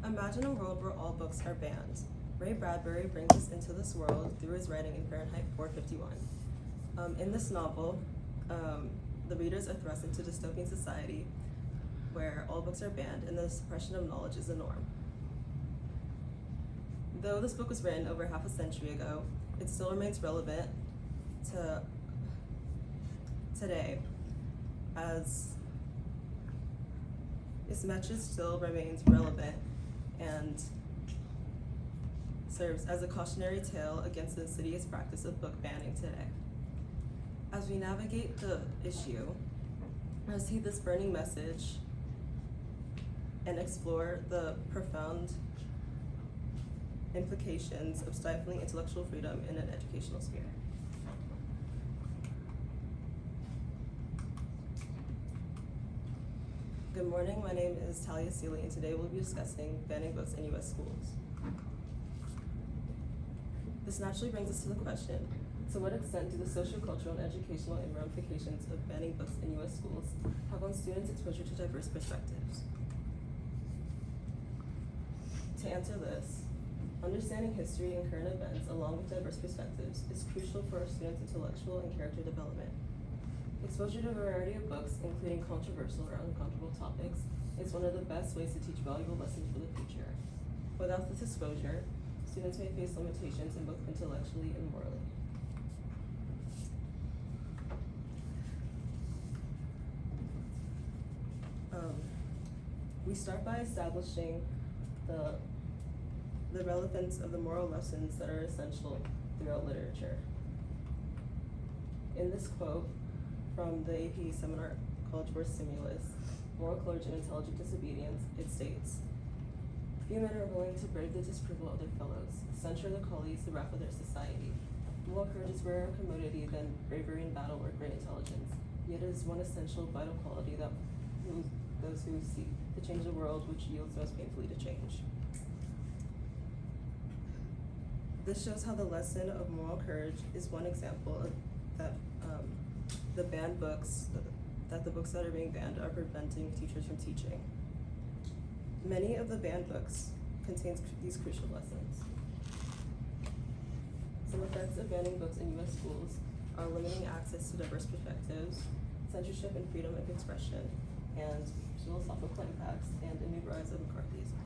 Imagine a world where all books are banned. Ray Bradbury brings us into this world through his writing in Fahrenheit 451. In this novel, the readers are thrust into a dystopian society where all books are banned and the suppression of knowledge is the norm. Though this book was written over half a century ago, it still remains relevant to today, as its message still remains relevant and serves as a cautionary tale against the insidious practice of book banning today. As we navigate the issue, let's heed this burning message and explore the profound implications of stifling intellectual freedom in an educational sphere. Good morning, my name is Talia Seeley, and today we'll be discussing banning books in U.S. schools. This naturally brings us to the question, to what extent do the social, cultural, and educational ramifications of banning books in U.S. schools have on students' exposure to diverse perspectives? To answer this, understanding history and current events along with diverse perspectives is crucial for our students' intellectual and character development. Exposure to a variety of books, including controversial or uncomfortable topics, is one of the best ways to teach valuable lessons for the future. Without this exposure, students may face limitations in both intellectually and morally. We start by establishing the relevance of the moral lessons that are essential throughout literature. In this quote from the AP Seminar College Board Stimulus, Moral Courage and Intelligent Disobedience, it states, "Few men are willing to brave the disapproval of their fellows, censure the colleagues, the wrath of their society. Moral courage is rarer commodity than bravery in battle or great intelligence, yet it is one essential vital quality that moves those who seek to change the world which yields most painfully to change." This shows how the lesson of moral courage is one example of that the banned books, that the books that are being banned are preventing teachers from teaching. Many of the banned books contains these crucial lessons. Some effects of banning books in U.S. schools are limiting access to diverse perspectives, censorship and freedom of expression, and philosophical impacts, and a new rise of McCarthyism.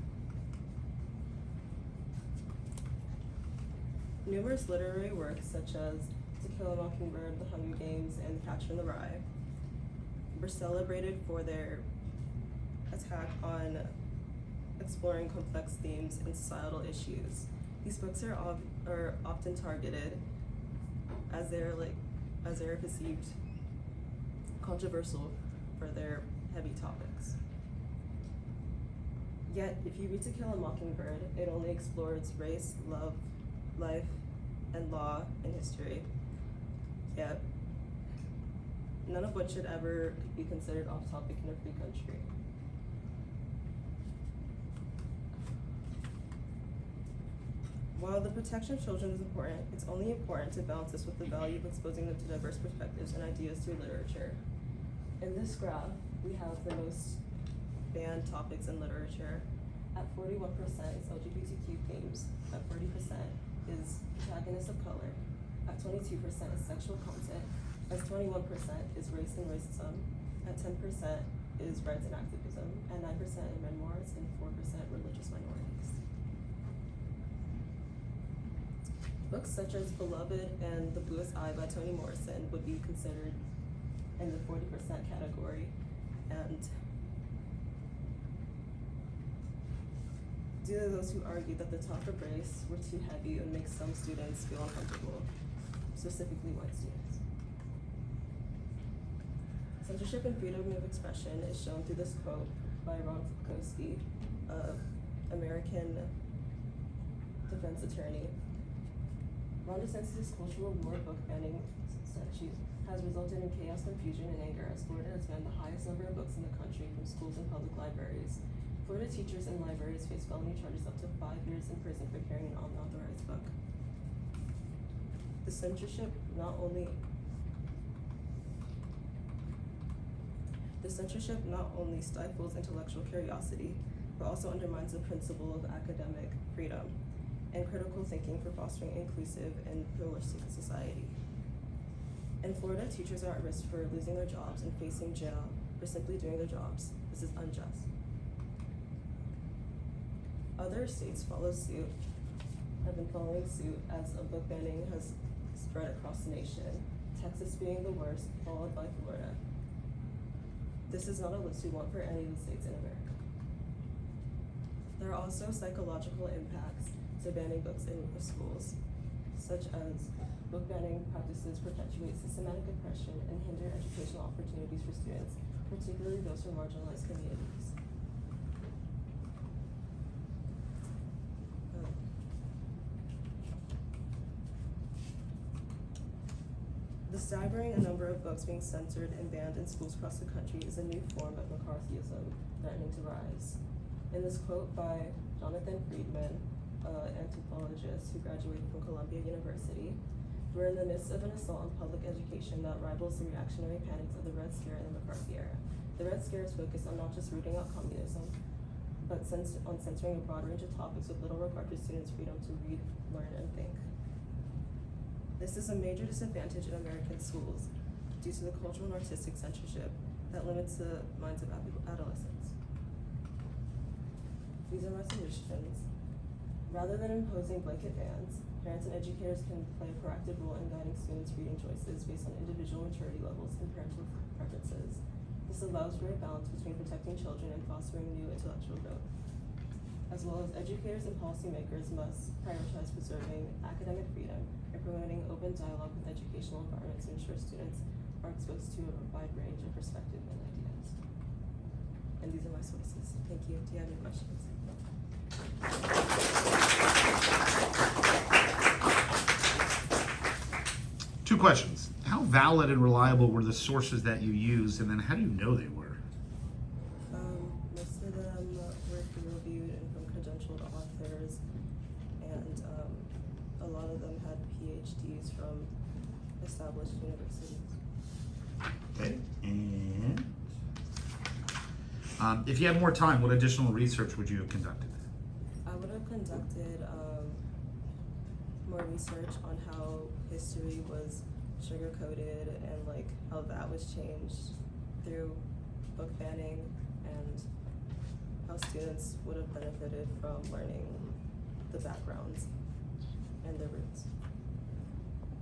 Numerous literary works such as To Kill a Mockingbird, The Hunger Games, and Catcher in the Rye were celebrated for their attack on exploring complex themes and societal issues. These books are often targeted as they're perceived controversial for their heavy topics. Yet, if you read To Kill a Mockingbird, it only explores race, love, life, and law and history. Yet, none of which should ever be considered off topic in a free country. While the protection of children is important, it's only important to balance this with the value of exposing them to diverse perspectives and ideas through literature. In this graph, we have the most banned topics in literature. At 41% is LGBTQ themes, at 40% is protagonists of color, at 22% is sexual content, at 21% is race and racism, at 10% is rights and activism, and 9% in memoirs, and 4% religious minorities. Books such as Beloved and The Bluest Eye by Toni Morrison would be considered in the 40% category, and due to those who argue that the talk of race were too heavy and makes some students feel uncomfortable, specifically white students. Censorship and freedom of expression is shown through this quote by Ron Fikowski, an American defense attorney. Ron DeSantis' cultural war book banning statute has resulted in chaos, confusion, and anger as Florida has banned the highest number of books in the country from schools and public libraries. Florida teachers and libraries face felony charges up to 5 years in prison for carrying an unauthorized book. The censorship not only stifles intellectual curiosity, but also undermines the principle of academic freedom and critical thinking for fostering an inclusive and pluralistic society. In Florida, teachers are at risk for losing their jobs and facing jail for simply doing their jobs. This is unjust. Other states have been following suit as a book banning has spread across the nation, Texas being the worst, followed by Florida. This is not a list we want for any of the states in America. There are also psychological impacts to banning books in schools, such as book banning practices perpetuate systematic oppression and hinder educational opportunities for students, particularly those from marginalized communities. The staggering number of books being censored and banned in schools across the country is a new form of McCarthyism threatening to rise. In this quote by Jonathan Friedman, an anthropologist who graduated from Columbia University, "We're in the midst of an assault on public education that rivals the reactionary panics of the Red Scare and the McCarthy era. The Red Scare is focused on not just rooting out communism, but on censoring a broad range of topics with little regard for students' freedom to read, learn, and think. This is a major disadvantage in American schools due to the cultural and artistic censorship that limits the minds of adolescents." These are my solutions. Rather than imposing blanket bans, parents and educators can play a proactive role in guiding students' reading choices based on individual maturity levels and parental preferences. This allows for a balance between protecting children and fostering new intellectual growth. As well as educators and policymakers must prioritize preserving academic freedom and promoting open dialogue with educational environments to ensure students are exposed to a wide range of perspectives and ideas. And these are my sources. Thank you. Do you have any questions? Two questions. How valid and reliable were the sources that you used, and then how do you know they were? Most of them were peer-reviewed and from credentialed authors, and a lot of them had PhDs from established universities. Okay, and if you had more time, what additional research would you have conducted? I would have conducted more research on how history was sugar-coated and like how that was changed through book banning and how students would have benefited from learning the backgrounds and their roots.